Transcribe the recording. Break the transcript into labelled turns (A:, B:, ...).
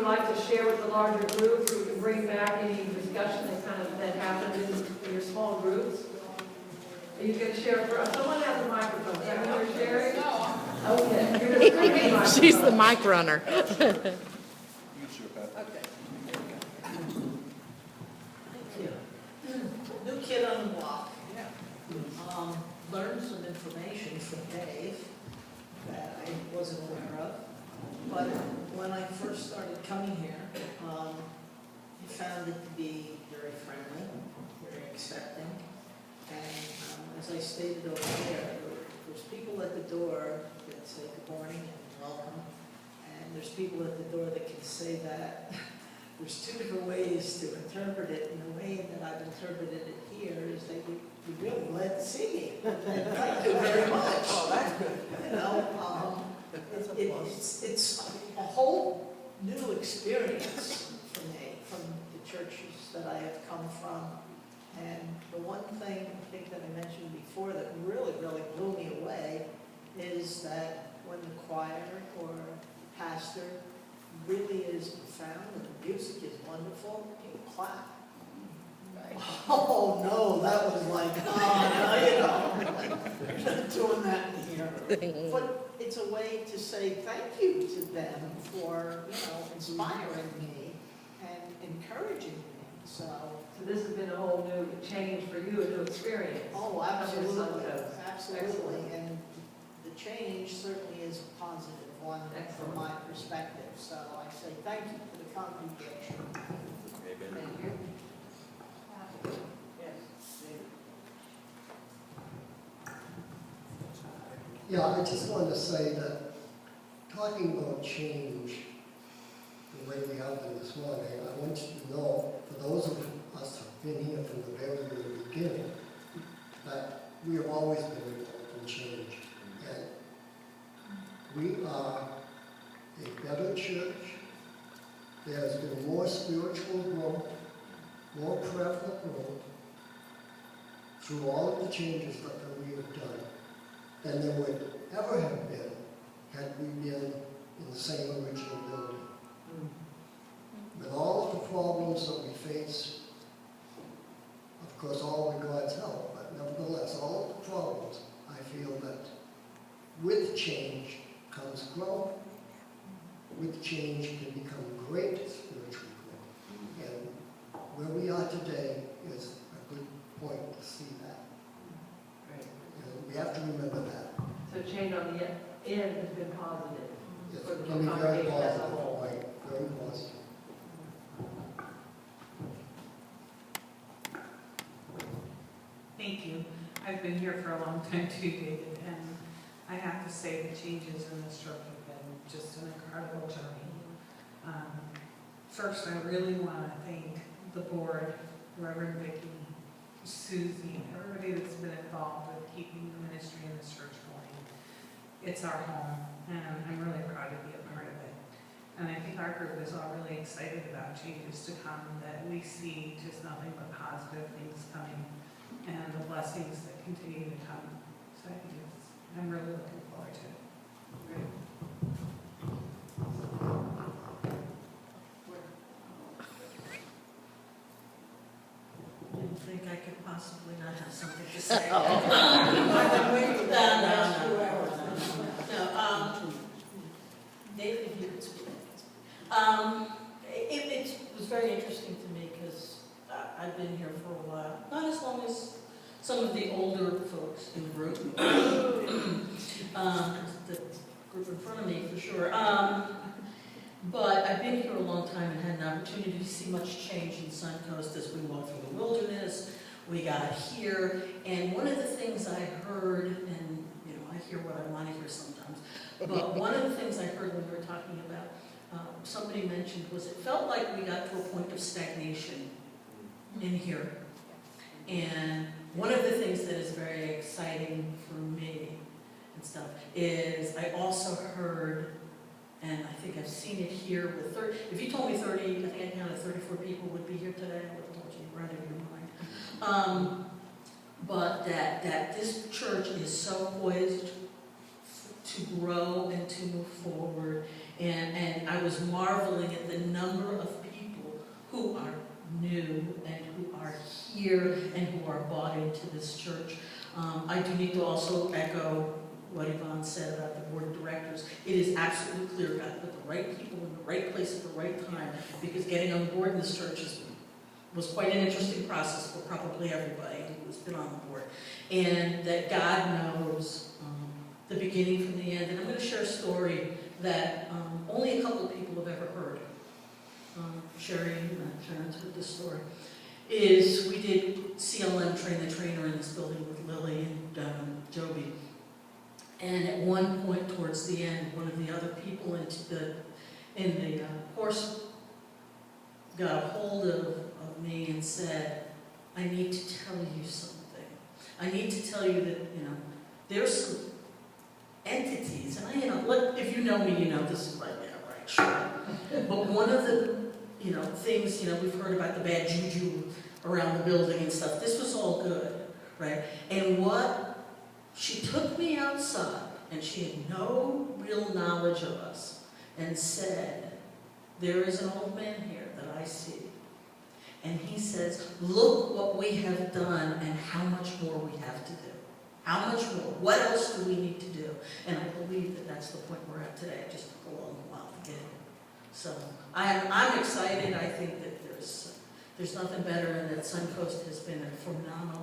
A: would like to share with the larger groups, we can bring back any discussion that happened in your small groups. Are you going to share for us? Someone has a microphone. Is that what you're sharing? No. Okay. You're just bringing a microphone.
B: She's the mic runner.
A: Okay.
C: New kid on the block. Learned some information from Dave that I wasn't aware of. But when I first started coming here, I found it to be very friendly, very accepting. And as I stated over there's people at the door that say good morning and welcome. And there's people at the door that can say that. There's two different ways to interpret it, and the way that I've interpreted it here is that you're really glad to see me. Thank you very much.
D: Oh, that's good.
C: You know, it's a whole new experience for me from the churches that I have come from. And the one thing I think that I mentioned before that really, really blew me away is that when the choir or pastor really is profound and the music is wonderful, people clap. Right. Oh no, that was like, we're not doing that in here. But it's a way to say thank you to them for, inspiring me and encouraging me. So
A: this has been a whole new change for you, a new experience.
C: Oh, absolutely, absolutely. And the change certainly is a positive one from my perspective. So I say thank you to the congregation. Thank you.
E: Yeah, I just wanted to say that talking about change, the way we have been this morning, I want you to know, for those of us who have been here from the very, very beginning, that we have always been involved in change. And we are a better church. There has been more spiritual growth, more prayerful growth through all of the changes that we have done than there would ever have been had we been in the same original building. With all of the problems that we face, of course all with God's help, but nevertheless, all of the problems, I feel that with change comes growth. With change can become great spiritual growth. And where we are today is a good point to see that. And we have to remember that.
A: So change on the end has been positive.
E: Yes,
A: For
E: it
A: the
E: can be very
A: congregation as a
E: positive,
A: whole.
E: right, very positive.
F: Thank you. I've been here for a long time too, David, and I have to say the changes in this church have been just an incredible journey. First, I really want to thank the board, Reverend Vicki, Susie, and everybody that's been involved with keeping the ministry in this church going. It's our home, and I'm really proud to be a part of it. And I think our group is all really excited about changes to come, that we see just nothing but positive things coming and the blessings that continue to come. So I think I'm really looking forward to it.
A: Great.
C: Didn't think I could possibly not have something to say. No, David, if you could speak. It was very interesting to me because I've been here for a while, not as long as some of the older folks in the group, the group in front of me for sure. But I've been here a long time and had an opportunity to see much change in Suncoast as we walked through the wilderness. We got here, and one of the things I heard, and I hear what I want to hear sometimes, but one of the things I heard when we were talking about, somebody mentioned, was it felt like we got to a point of stagnation in here. And one of the things that is very exciting for me and stuff is I also heard, and I think I've seen it here with 30, if you told me 30, I think I counted 34 people would be here today, I would have told you right in your mind. But that this church is so poised to grow and to move forward And I was marveling at the number of people who are new and who are here and who are bought into this church. I do need to also echo what Yvonne said about the board of directors. It is absolutely clear God put the right people in the right place at the right time, because getting on board in this church was quite an interesting process for probably everybody who's been on the board. And that God knows the beginning from the end. And I'm going to share a story that only a couple of people have ever heard. Sherry and Sharon's heard this story. Is we did CLM, Train the Trainer, in this building with Lily and Joby. And at one point towards the end, one of the other people in the course got a hold of me and said, I need to tell you something. I need to tell you that, there's some entities, and look, if you know me, this is like, yeah, right, sure. But one of the, things, we've heard about the bad juju around the building and stuff. This was all good, right? And she took me outside, and she had no real knowledge of us, and said, there is an old man here that I see. And he says, look what we have done and how much more we have to do. How much more? What else do we need to do? And I believe that that's the point we're at today. It just took a long while to get here. So I'm excited. I think that there's nothing better, and that Suncoast has been a phenomenal